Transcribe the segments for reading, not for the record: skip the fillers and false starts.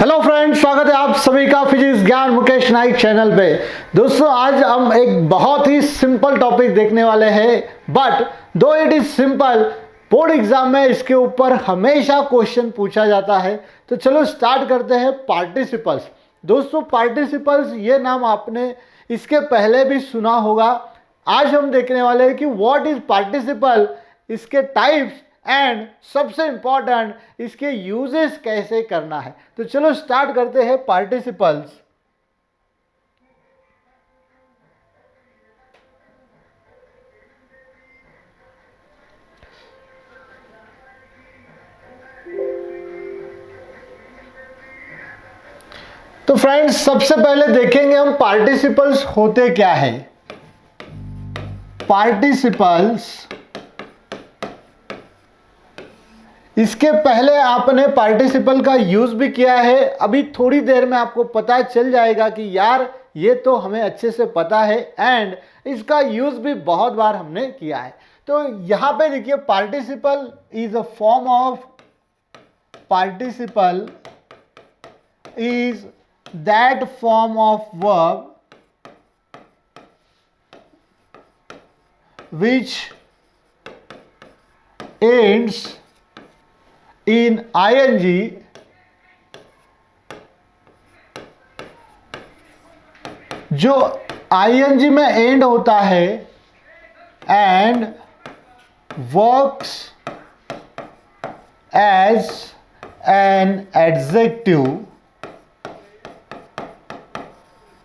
Hello friends, स्वागत है आप सभी का फिजिक्स ज्ञान मुकेश नाइक चैनल पे। दोस्तों, आज हम एक बहुत ही सिंपल टॉपिक देखने वाले हैं, बट दो it is simple, board exam में इसके ऊपर हमेशा क्वेश्चन पूछा जाता है। तो चलो स्टार्ट करते हैं। पार्टिसिपल्स। दोस्तों, पार्टिसिपल्स ये नाम आपने इसके पहले भी सुना होगा। आज हम देखने वाले हैं कि व्हाट इज पार्टिसिपल, इसके टाइप्स एंड सबसे इंपॉर्टेंट इसके यूजेस कैसे करना है। तो चलो स्टार्ट करते हैं पार्टिसिपल्स। तो फ्रेंड्स, सबसे पहले देखेंगे हम पार्टिसिपल्स होते क्या है। पार्टिसिपल्स, इसके पहले आपने पार्टिसिपल का यूज भी किया है। अभी थोड़ी देर में आपको पता चल जाएगा कि यार ये तो हमें अच्छे से पता है एंड इसका यूज भी बहुत बार हमने किया है। तो यहां पे देखिए, participle is a form of, participle is that form of verb which ends in ing जो ing में एंड होता है and works as an adjective,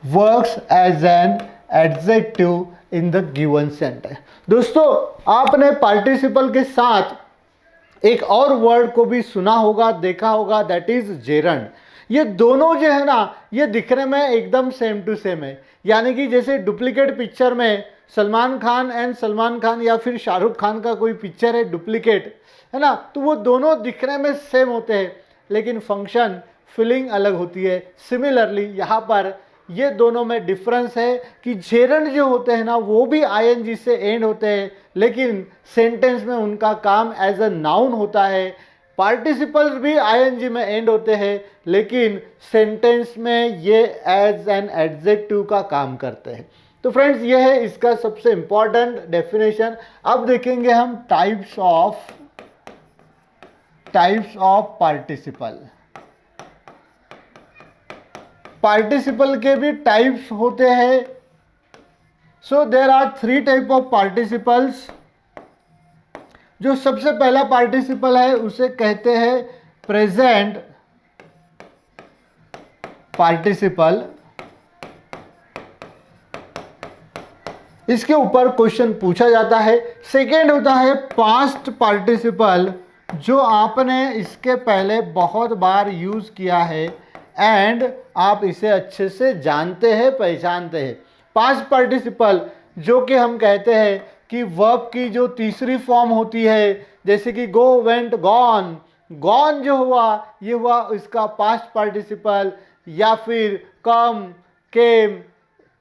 works as an adjective in the given sentence. दोस्तों, आपने पार्टिसिपल के साथ एक और वर्ड को भी सुना होगा, देखा होगा, दैट इज जेरंड। ये दोनों जो है ना, ये दिखने में एकदम सेम टू सेम है। यानी कि जैसे डुप्लीकेट पिक्चर में सलमान खान एंड सलमान खान या फिर शाहरुख खान का कोई पिक्चर है डुप्लीकेट, है ना, तो वो दोनों दिखने में सेम होते हैं, लेकिन फंक्शन फीलिंग अलग होती है। सिमिलरली यहाँ पर ये दोनों में डिफरेंस है कि जेरंड जो होते हैं ना, वो भी आईएनजी से एंड होते हैं, लेकिन सेंटेंस में उनका काम एज अ नाउन होता है। पार्टिसिपल्स भी आईएनजी में एंड होते हैं, लेकिन सेंटेंस में ये एज एन एडजेक्टिव का काम करते हैं। तो फ्रेंड्स, ये है इसका सबसे इंपॉर्टेंट डेफिनेशन। अब देखेंगे हम टाइप्स ऑफ पार्टिसिपल। पार्टिसिपल के भी टाइप्स होते हैं। So there are 3 type of participles. जो सबसे पहला पार्टिसिपल है उसे कहते हैं प्रेजेंट पार्टिसिपल। इसके ऊपर क्वेश्चन पूछा जाता है। सेकेंड होता है पास्ट पार्टिसिपल, जो आपने इसके पहले बहुत बार यूज किया है एंड आप इसे अच्छे से जानते हैं, पहचानते हैं। पास्ट पार्टिसिपल जो कि हम कहते हैं कि वर्ब की जो तीसरी फॉर्म होती है, जैसे कि गो, वेंट, गॉन। गॉन जो हुआ, ये हुआ इसका पास्ट पार्टिसिपल, या फिर कम, केम,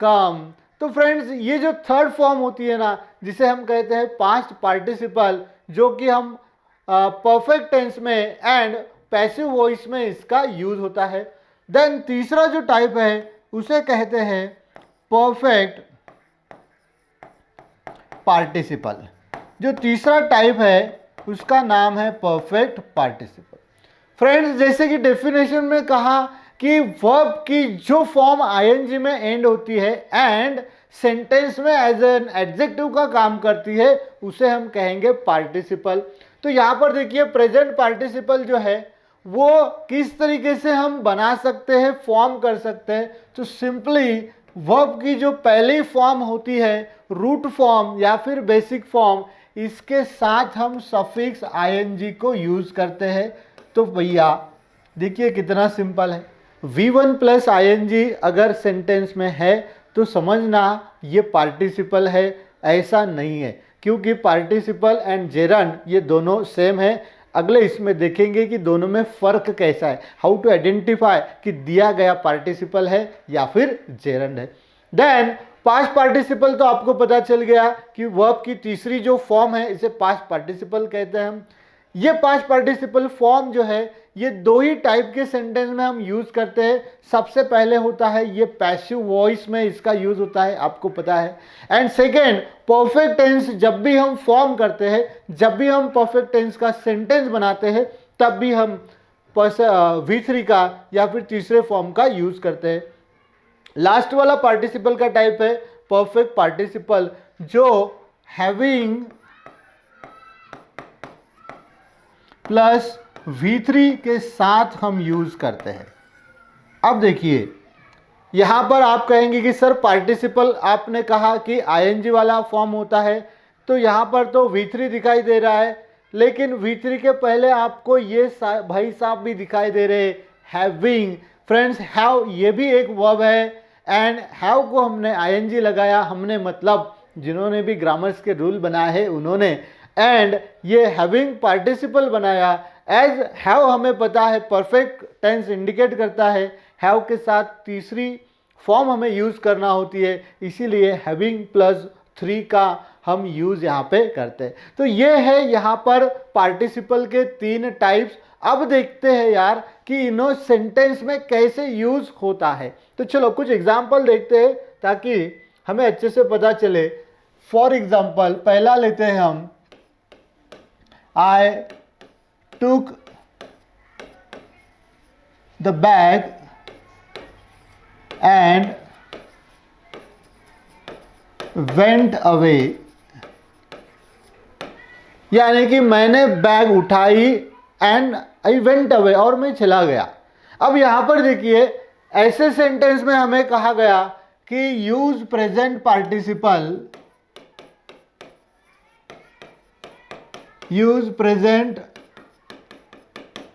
कम। तो फ्रेंड्स, ये जो थर्ड फॉर्म होती है ना, जिसे हम कहते हैं पास्ट पार्टिसिपल, जो कि हम परफेक्ट टेंस में एंड पैसिव वॉइस में इसका यूज होता है। देन तीसरा जो टाइप है उसे कहते हैं परफेक्ट पार्टिसिपल। जो तीसरा टाइप है उसका नाम है परफेक्ट पार्टिसिपल। फ्रेंड्स, जैसे कि डेफिनेशन में कहा कि वर्ब की जो फॉर्म आईएनजी में एंड होती है एंड सेंटेंस में एज एन एडजेक्टिव का काम करती है, उसे हम कहेंगे पार्टिसिपल। तो यहाँ पर देखिए, प्रेजेंट पार्टिसिपल जो है वो किस तरीके से हम बना सकते हैं, फॉर्म कर सकते हैं। तो सिंपली वर्ब की जो पहली फॉर्म होती है, रूट फॉर्म या फिर बेसिक फॉर्म, इसके साथ हम सफिक्स आईएनजी को यूज करते हैं। तो भैया देखिए कितना सिंपल है। V1 प्लस आईएनजी अगर सेंटेंस में है तो समझना ये पार्टिसिपल है, ऐसा नहीं है, क्योंकि पार्टिसिपल एंड जेरंड ये दोनों सेम है। अगले इसमें देखेंगे कि दोनों में फर्क कैसा है, हाउ टू आइडेंटिफाई कि दिया गया पार्टिसिपल है या फिर जेरंड है। देन पास्ट पार्टिसिपल तो आपको पता चल गया कि वर्ब की तीसरी जो फॉर्म है इसे पास्ट पार्टिसिपल कहते हैं हम। ये पास्ट पार्टिसिपल फॉर्म जो है ये दो ही टाइप के सेंटेंस में हम यूज करते हैं। सबसे पहले होता है ये पैसिव वॉइस में इसका यूज होता है, आपको पता है। एंड सेकेंड, परफेक्ट टेंस जब भी हम फॉर्म करते हैं, जब भी हम परफेक्ट टेंस का सेंटेंस बनाते हैं, तब भी हम V3 का या फिर तीसरे फॉर्म का यूज करते हैं। लास्ट वाला पार्टिसिपल का टाइप है परफेक्ट पार्टिसिपल, जो हैविंग प्लस V3 के साथ हम यूज करते हैं। अब देखिए यहां पर आप कहेंगे कि सर पार्टिसिपल आपने कहा कि ing वाला फॉर्म होता है, तो यहां पर तो V3 दिखाई दे रहा है, लेकिन V3 के पहले आपको ये भाई साहब भी दिखाई दे रहे, हैविंग। फ्रेंड्स, हैव ये भी एक वर्ब है, एंड हैव को हमने ing लगाया, हमने मतलब जिन्होंने भी ग्रामर्स के रूल बनाए हैं उन्होंने, एंड ये हैविंग पार्टिसिपल बनाया। एज हैव हमें पता है परफेक्ट टेंस इंडिकेट करता है, हैव के साथ तीसरी फॉर्म हमें यूज करना होती है, इसीलिए हैविंग प्लस 3 का हम यूज यहाँ पे करते हैं। तो ये है यहाँ पर पार्टिसिपल के 3 टाइप्स। अब देखते हैं यार कि इन्हों सेंटेंस में कैसे यूज होता है। तो चलो कुछ एग्जाम्पल देखते हैं ताकि हमें अच्छे से पता चले। फॉर एग्जाम्पल पहला लेते हैं हम, I took the bag and went away, यानी कि मैंने बैग उठाई एंड आई वेंट अवे, और मैं चला गया। अब यहां पर देखिए ऐसे सेंटेंस में हमें कहा गया कि use present participle, use present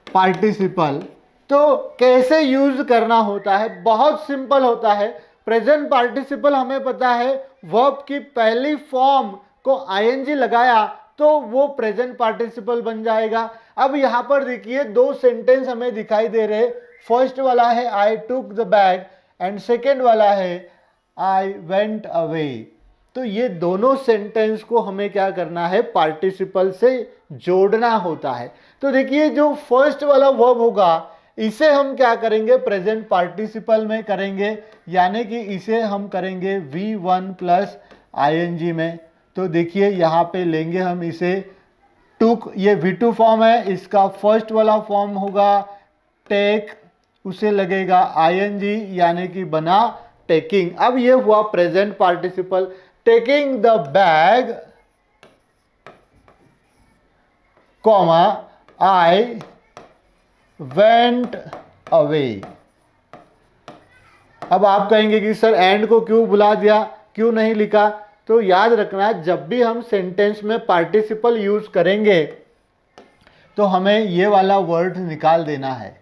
participle. तो कैसे यूज करना होता है, बहुत सिंपल होता है। प्रेजेंट पार्टिसिपल हमें पता है वर्ब की पहली फॉर्म को ing लगाया तो वो प्रेजेंट पार्टिसिपल बन जाएगा। अब यहां पर देखिए 2 सेंटेंस हमें दिखाई दे रहे। फर्स्ट वाला है I took the bag and second वाला है आई वेंट अवे। तो ये दोनों सेंटेंस को हमें क्या करना है, पार्टिसिपल से जोड़ना होता है। तो देखिए जो फर्स्ट वाला वर्ब होगा इसे हम क्या करेंगे, प्रेजेंट पार्टिसिपल में करेंगे, यानी कि इसे हम करेंगे V1 प्लस ing में। तो देखिए यहाँ पे लेंगे हम इसे टुक, ये V2 फॉर्म है, इसका फर्स्ट वाला फॉर्म होगा टेक, उसे लगेगा ing यानी कि बना टेकिंग। अब ये हुआ present participle, taking the bag comma I went away. अब आप कहेंगे कि सर एंड को क्यों बुला दिया, क्यों नहीं लिखा? तो याद रखना जब भी हम सेंटेंस में पार्टिसिपल यूज करेंगे तो हमें ये वाला वर्ड निकाल देना है,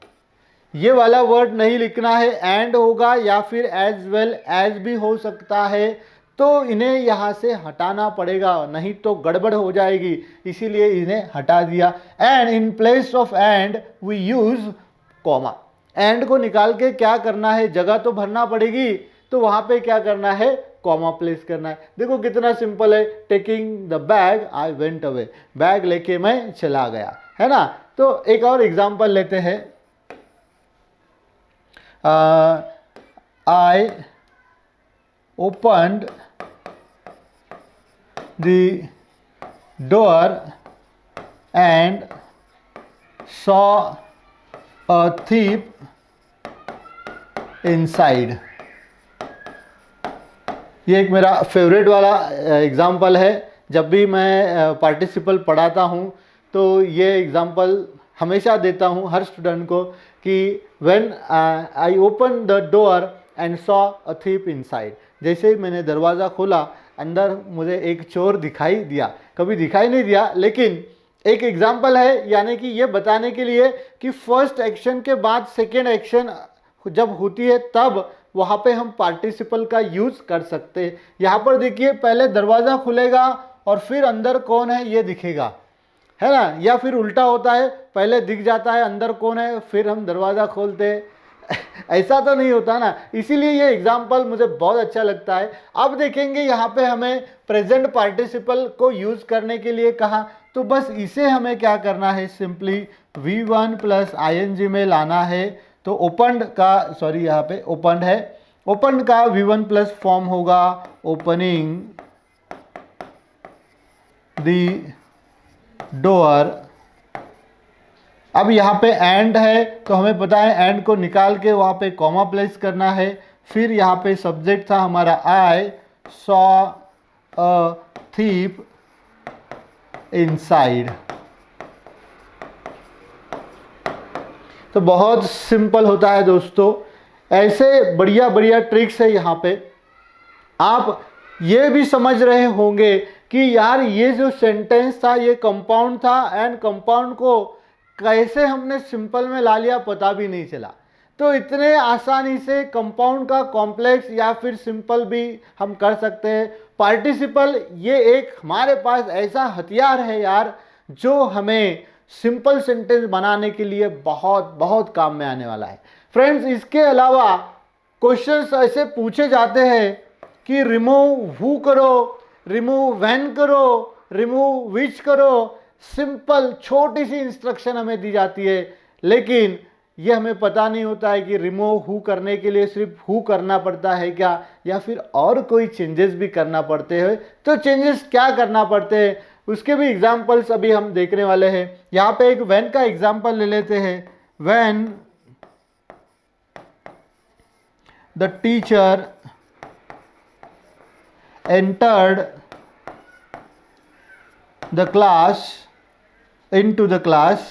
ये वाला वर्ड नहीं लिखना है। एंड होगा या फिर एज वेल एज भी हो सकता है, तो इन्हें यहाँ से हटाना पड़ेगा, नहीं तो गड़बड़ हो जाएगी, इसीलिए इन्हें हटा दिया। And in place of and we use comma. And को निकाल के क्या करना है, जगह तो भरना पड़ेगी, तो वहाँ पे क्या करना है, कॉमा प्लेस करना है। देखो कितना सिंपल है, taking the bag I went away, bag लेके मैं चला गया, है ना। तो एक और एग्जाम्पल लेते हैं। आई opened the door and saw a thief inside। ये एक मेरा फेवरेट वाला एग्ज़ाम्पल है। जब भी मैं पार्टिसिपल पढ़ाता हूँ तो ये एग्ज़ाम्पल हमेशा देता हूँ हर स्टूडेंट को कि when I open the door and saw a thief inside. जैसे ही मैंने दरवाज़ा खोला अंदर मुझे एक चोर दिखाई दिया। कभी दिखाई नहीं दिया, लेकिन एक एग्जाम्पल है, यानी कि ये बताने के लिए कि फर्स्ट एक्शन के बाद सेकेंड एक्शन जब होती है तब वहाँ पे हम पार्टिसिपल का यूज़ कर सकते हैं। यहाँ पर देखिए पहले दरवाज़ा खुलेगा और फिर अंदर कौन है ये दिखेगा, है ना, या फिर उल्टा होता है, पहले दिख जाता है अंदर कौन है फिर हम दरवाज़ा खोलते हैं। ऐसा तो नहीं होता ना, इसीलिए ये एग्जाम्पल मुझे बहुत अच्छा लगता है। अब देखेंगे यहाँ पे हमें प्रेजेंट पार्टिसिपल को यूज़ करने के लिए कहा, तो बस इसे हमें क्या करना है, सिंपली V1 प्लस ing में लाना है। तो ओपनड का, सॉरी यहाँ पे ओपनड है, ओपनड का V1 प्लस फॉर्म होगा ओपनिंग द डोर। अब यहाँ पे एंड है तो हमें पता है एंड को निकाल के वहाँ पे कॉमा प्लेस करना है। फिर यहाँ पे सब्जेक्ट था हमारा I saw a thief inside. तो बहुत सिंपल होता है दोस्तों, ऐसे बढ़िया बढ़िया ट्रिक्स है यहाँ पे। आप ये भी समझ रहे होंगे कि यार ये जो सेंटेंस था ये कंपाउंड था एंड कंपाउंड को कैसे हमने सिंपल में ला लिया पता भी नहीं चला। तो इतने आसानी से कंपाउंड का कॉम्प्लेक्स या फिर सिंपल भी हम कर सकते हैं। पार्टिसिपल ये एक हमारे पास ऐसा हथियार है यार जो हमें सिंपल सेंटेंस बनाने के लिए बहुत बहुत काम में आने वाला है। फ्रेंड्स, इसके अलावा क्वेश्चंस ऐसे पूछे जाते हैं कि रिमूव हु करो, रिमूव व्हेन करो, रिमूव विच करो। सिंपल छोटी सी इंस्ट्रक्शन हमें दी जाती है, लेकिन ये हमें पता नहीं होता है कि रिमूव हु करने के लिए सिर्फ हु करना पड़ता है क्या, या फिर और कोई चेंजेस भी करना पड़ते हैं। तो चेंजेस क्या करना पड़ते हैं उसके भी एग्जांपल्स अभी हम देखने वाले हैं। यहाँ पे एक व्हेन का एग्जांपल ले लेते हैं। When the teacher entered the class into the class,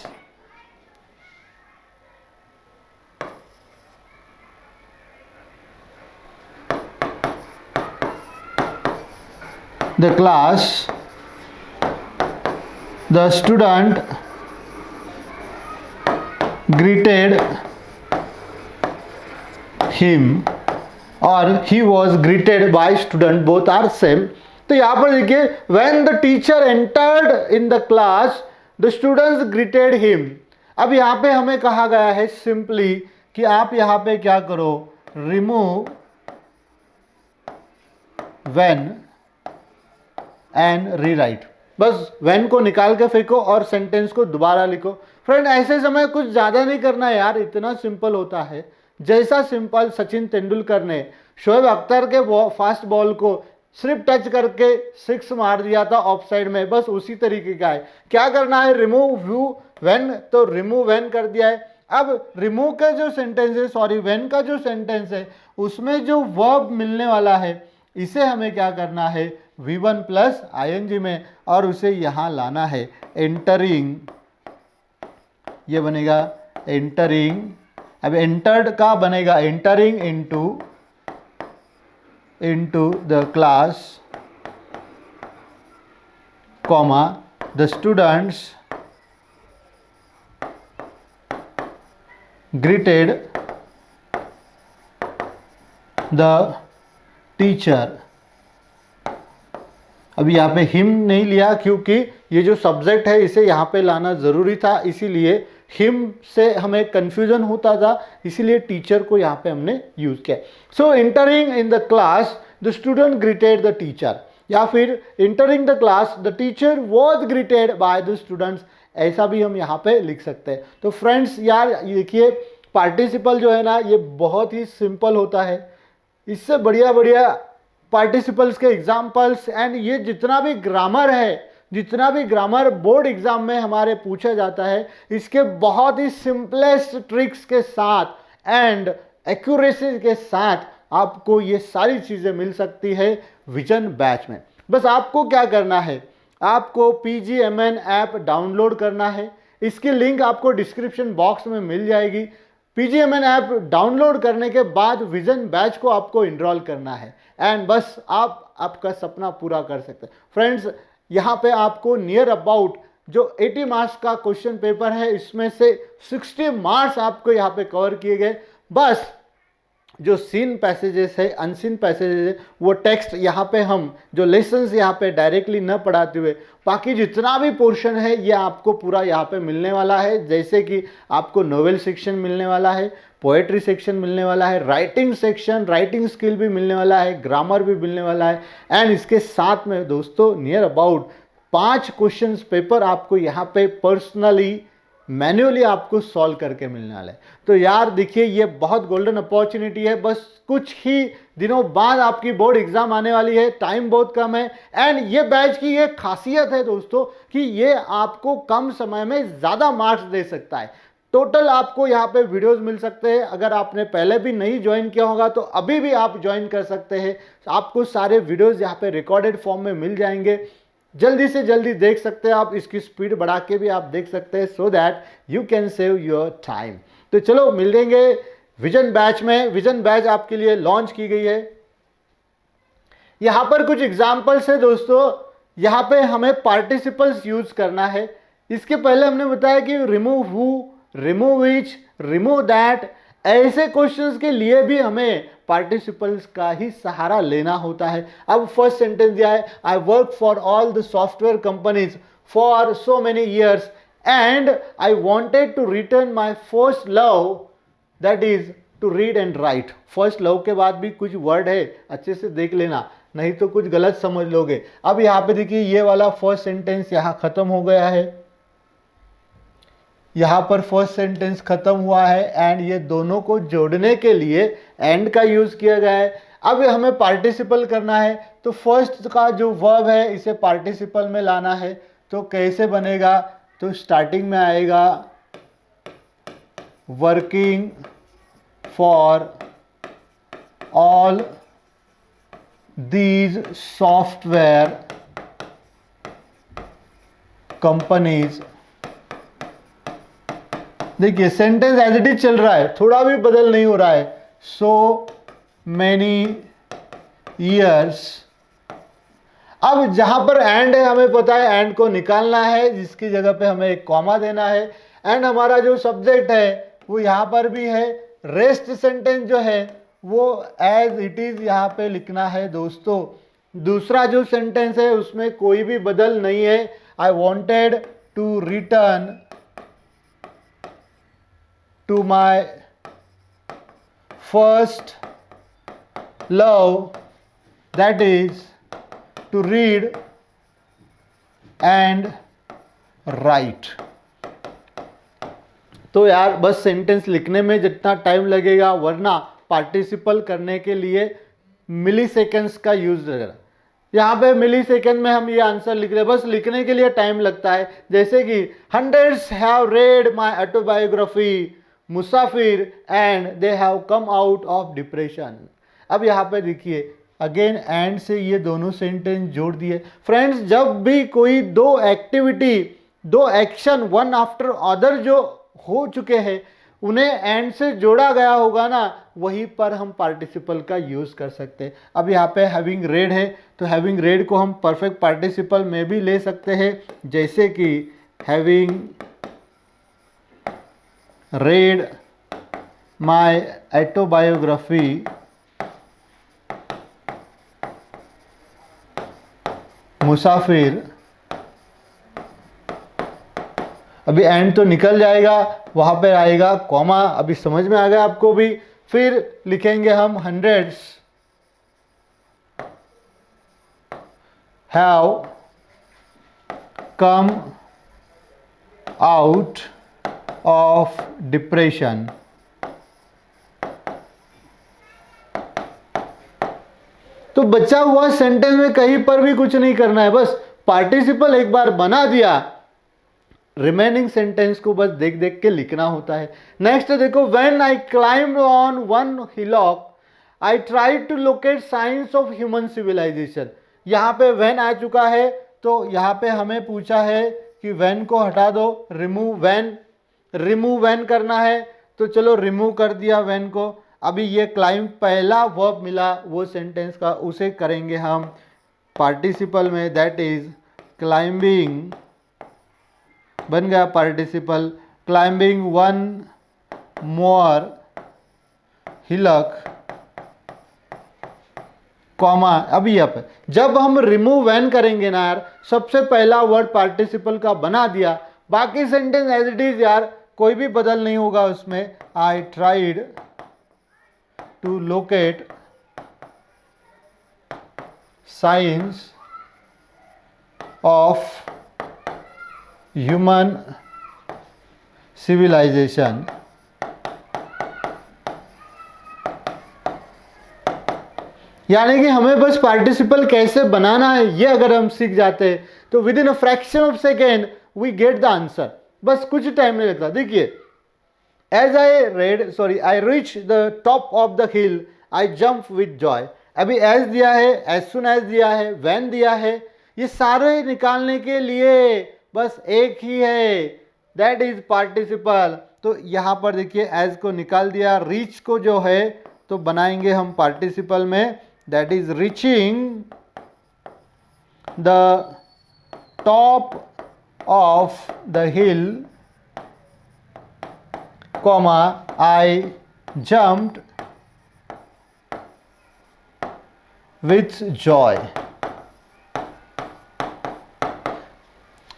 the student greeted him or he was greeted by student, both are same। तो यहाँ पर देखिए when the teacher entered in the class the students greeted him। अब यहाँ पे हमें कहा गया है सिंपली कि आप यहाँ पे क्या करो, रिमूव when and rewrite। बस when को निकाल के फेंको और सेंटेंस को दोबारा लिखो। फ्रेंड, ऐसे समय कुछ ज़्यादा नहीं करना है यार, इतना सिंपल होता है। जैसा सिंपल सचिन तेंदुलकर ने शोएब अख्तर के फास्ट बॉल को सिर्फ टच करके 6 मार दिया था ऑफ साइड में, बस उसी तरीके का है। क्या करना है, रिमूव व्यू व्हेन, तो रिमूव व्हेन कर दिया है। अब रिमूव का जो सेंटेंस है, सॉरी व्हेन का जो सेंटेंस है उसमें जो वर्ब मिलने वाला है इसे हमें क्या करना है, V1 प्लस ing में, और उसे यहाँ लाना है एंटरिंग। ये बनेगा एंटरिंग। अब एंटर्ड का बनेगा entering into the class, comma the students greeted the teacher। अभी यहाँ पे हिम नहीं लिया क्योंकि ये जो सब्जेक्ट है इसे यहाँ पे लाना ज़रूरी था, इसीलिए हिम से हमें कंफ्यूजन होता था, इसीलिए टीचर को यहाँ पे हमने यूज़ किया। So entering in the class the student greeted the teacher, या फिर entering the class the teacher was greeted by the students, ऐसा भी हम यहाँ पे लिख सकते हैं। तो फ्रेंड्स यार देखिए पार्टिसिपल जो है ना ये बहुत ही सिंपल होता है, इससे बढ़िया बढ़िया पार्टिसिपल्स के एग्जाम्पल्स एंड ये जितना भी ग्रामर है, जितना भी ग्रामर बोर्ड एग्जाम में हमारे पूछा जाता है, इसके बहुत ही सिंपलेस्ट ट्रिक्स के साथ एंड एक्यूरेसी के साथ आपको ये सारी चीज़ें मिल सकती है विजन बैच में। बस आपको क्या करना है, आपको PGMN ऐप डाउनलोड करना है। इसकी लिंक आपको डिस्क्रिप्शन बॉक्स में मिल जाएगी। PGMN ऐप डाउनलोड करने के बाद विजन बैच को आपको इनरोल करना है एंड बस आप आपका सपना पूरा कर सकते हैं। फ्रेंड्स, यहाँ पे आपको नियर अबाउट जो 80 मार्क्स का क्वेश्चन पेपर है इसमें से 60 मार्क्स आपको यहाँ पे कवर किए गए। बस जो सीन पैसेजेस है, अनसीन पैसेजेस है, वो टेक्स्ट यहाँ पे हम जो लेसन्स यहाँ पे डायरेक्टली न पढ़ाते हुए बाकी जितना भी पोर्शन है ये आपको पूरा यहाँ पे मिलने वाला है। जैसे कि आपको नोवेल सेक्शन मिलने वाला है, पोएट्री सेक्शन मिलने वाला है, राइटिंग सेक्शन, राइटिंग स्किल भी मिलने वाला है, ग्रामर भी मिलने वाला है एंड इसके साथ में दोस्तों नियर अबाउट 5 क्वेश्चंस पेपर आपको यहाँ पे पर्सनली मैन्युअली आपको सॉल्व करके मिलने वाला है। तो यार देखिए ये बहुत गोल्डन अपॉर्चुनिटी है, बस कुछ ही दिनों बाद आपकी बोर्ड एग्जाम आने वाली है, टाइम बहुत कम है। एंड ये बैच की ये खासियत है दोस्तों कि ये आपको कम समय में ज़्यादा मार्क्स दे सकता है। टोटल आपको यहाँ पे वीडियोस मिल सकते हैं, अगर आपने पहले भी नहीं ज्वाइन किया होगा तो अभी भी आप ज्वाइन कर सकते हैं। आपको सारे वीडियोस यहाँ पे रिकॉर्डेड फॉर्म में मिल जाएंगे, जल्दी से जल्दी देख सकते हैं आप, इसकी स्पीड बढ़ा के भी आप देख सकते हैं, so that you can save your time. तो चलो मिलेंगे विजन बैच में। विजन बैच आपके लिए लॉन्च की गई है। यहां पर कुछ एग्जाम्पल्स है दोस्तों, यहां पे हमें पार्टिसिपल्स यूज करना है। इसके पहले हमने बताया कि remove who, remove which, remove that, ऐसे क्वेश्चंस के लिए भी हमें पार्टिसिपल्स का ही सहारा लेना होता है। अब फर्स्ट सेंटेंस दिया है, I work for all the software companies for so many years and I wanted to return my first love, that is to read and write. First love के बाद भी कुछ वर्ड है, अच्छे से देख लेना, नहीं तो कुछ गलत समझ लोगे। अब यहाँ पे देखिए ये वाला फर्स्ट सेंटेंस यहाँ खत्म हो गया है, यहाँ पर फर्स्ट सेंटेंस खत्म हुआ है एंड ये दोनों को जोड़ने के लिए एंड का यूज किया गया है। अब हमें पार्टिसिपल करना है, तो फर्स्ट का जो वर्ब है इसे पार्टिसिपल में लाना है। तो कैसे बनेगा, तो स्टार्टिंग में आएगा working for all these software companies. देखिए सेंटेंस एज इट इज चल रहा है, थोड़ा भी बदल नहीं हो रहा है, सो मैनी ईयर्स। अब जहां पर एंड है हमें पता है एंड को निकालना है, जिसकी जगह पे हमें एक कॉमा देना है। एंड हमारा जो सब्जेक्ट है वो यहाँ पर भी है। रेस्ट सेंटेंस जो है वो एज इट इज यहाँ पे लिखना है दोस्तों। दूसरा जो सेंटेंस है उसमें कोई भी बदल नहीं है। I wanted to return to my first love, that is to read and write। तो यार बस सेंटेंस लिखने में जितना टाइम लगेगा, वरना पार्टिसिपल करने के लिए मिली सेकेंड्स का यूज लगेगा। यहाँ पे मिली सेकेंड में हम ये आंसर लिख रहे हैं, बस लिखने के लिए टाइम लगता है। जैसे कि hundreds have read my autobiography Musafir and they have come out of depression. अब यहाँ पे देखिए अगेन एंड से ये दोनों सेंटेंस जोड़ दिए। फ्रेंड्स जब भी कोई दो एक्टिविटी, दो एक्शन वन आफ्टर अदर जो हो चुके हैं उन्हें एंड से जोड़ा गया होगा ना, वहीं पर हम पार्टिसिपल का यूज कर सकते हैं। अब यहाँ पे हैविंग रेड है, तो हैविंग रेड को हम परफेक्ट पार्टिसिपल में भी ले सकते हैं, जैसे कि हैविंग read my autobiography मुसाफिर। अभी एंड तो निकल जाएगा, वहां पे आएगा कॉमा। अभी समझ में आ गया आपको भी। फिर लिखेंगे हम hundreds have come out of depression. तो बचा हुआ सेंटेंस में कहीं पर भी कुछ नहीं करना है, बस पार्टिसिपल एक बार बना दिया, रिमेनिंग सेंटेंस को बस देख देख के लिखना होता है। नेक्स्ट देखो, when I climb on one hillock I tried to locate science of human civilisation. यहाँ पे व्हेन आ चुका है, तो यहाँ पे हमें पूछा है कि व्हेन को हटा दो, रिमूव व्हेन, रिमूव व्हेन करना है, तो चलो रिमूव कर दिया व्हेन को। अभी ये क्लाइंब पहला वर्ब मिला वो सेंटेंस का, उसे करेंगे हम पार्टिसिपल में, दैट इज क्लाइंबिंग, बन गया participle. Climbing one more hillock comma. अभी यहाँ पे जब हम रिमूव व्हेन करेंगे ना यार, सबसे पहला वर्ड पार्टिसिपल का बना दिया, बाकी सेंटेंस एज इट इज यार, कोई भी बदल नहीं होगा उसमें। I tried to locate science of human civilisation यानी कि हमें बस पार्टिसिपल कैसे बनाना है ये अगर हम सीख जाते हैं तो within a fraction of second we get the answer. बस कुछ टाइम नहीं लगता। देखिए, as I reach the top of the hill I jump with joy. अभी एज दिया है, एज सुन एज दिया है, व्हेन दिया है, ये सारे निकालने के लिए बस एक ही है, दैट इज पार्टिसिपल। तो यहां पर देखिए एज को निकाल दिया, रीच को जो है तो बनाएंगे हम पार्टिसिपल में, that is reaching the top of the hill, comma I jumped with Joy.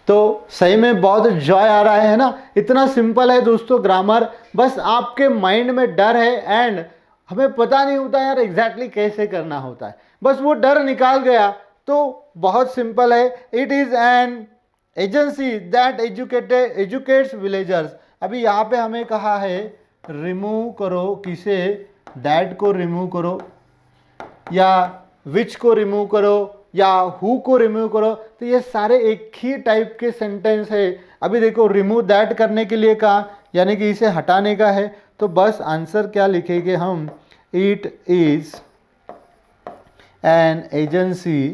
तो सही में बहुत जॉय आ रहा है ना। इतना सिंपल है दोस्तों ग्रामर, बस आपके माइंड में डर है एंड हमें पता नहीं होता यार एग्जैक्टली कैसे करना होता है, बस वो डर निकाल गया तो बहुत सिंपल है। It is an agency that educates villagers. अभी यहाँ पे हमें कहा है रिमूव करो, किसे, दैट को रिमूव करो या विच को रिमूव करो या हु को रिमूव करो, तो ये सारे एक ही टाइप के सेंटेंस है। अभी देखो रिमूव दैट करने के लिए कहा, यानी कि इसे हटाने का है, तो बस आंसर क्या लिखेंगे हम, इट इज एन एजेंसी।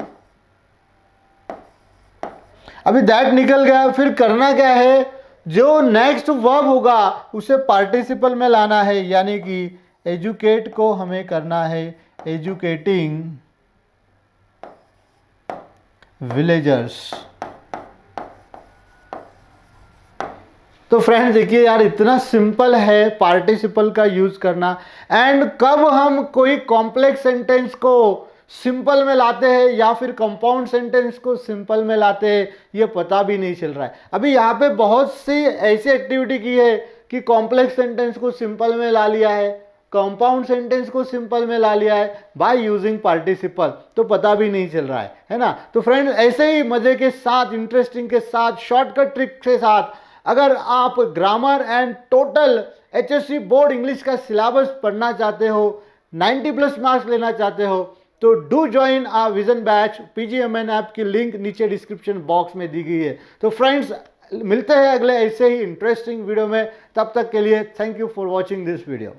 अभी दैट निकल गया, फिर करना क्या है, जो नेक्स्ट वर्ब होगा उसे पार्टिसिपल में लाना है, यानी कि एजुकेट को हमें करना है एजुकेटिंग विलेजर्स। तो फ्रेंड्स देखिए यार इतना सिंपल है पार्टिसिपल का यूज करना। एंड कब हम कोई कॉम्प्लेक्स सेंटेंस को सिंपल में लाते हैं या फिर कंपाउंड सेंटेंस को सिंपल में लाते हैं ये पता भी नहीं चल रहा है। अभी यहाँ पे बहुत सी ऐसी एक्टिविटी की है कि कॉम्प्लेक्स सेंटेंस को सिंपल में ला लिया है, कंपाउंड सेंटेंस को सिंपल में ला लिया है बाय यूजिंग पार्टिसिपल, तो पता भी नहीं चल रहा है ना। तो फ्रेंड्स ऐसे ही मजे के साथ, इंटरेस्टिंग के साथ, शॉर्टकट ट्रिक के साथ अगर आप grammar and total HSC board English का सिलेबस पढ़ना चाहते हो, 90+ मार्क्स लेना चाहते हो, तो do join a vision batch. PGMN app की लिंक नीचे डिस्क्रिप्शन बॉक्स में दी गई है। तो फ्रेंड्स मिलते हैं अगले ऐसे ही इंटरेस्टिंग वीडियो में, तब तक के लिए thank you for watching this video.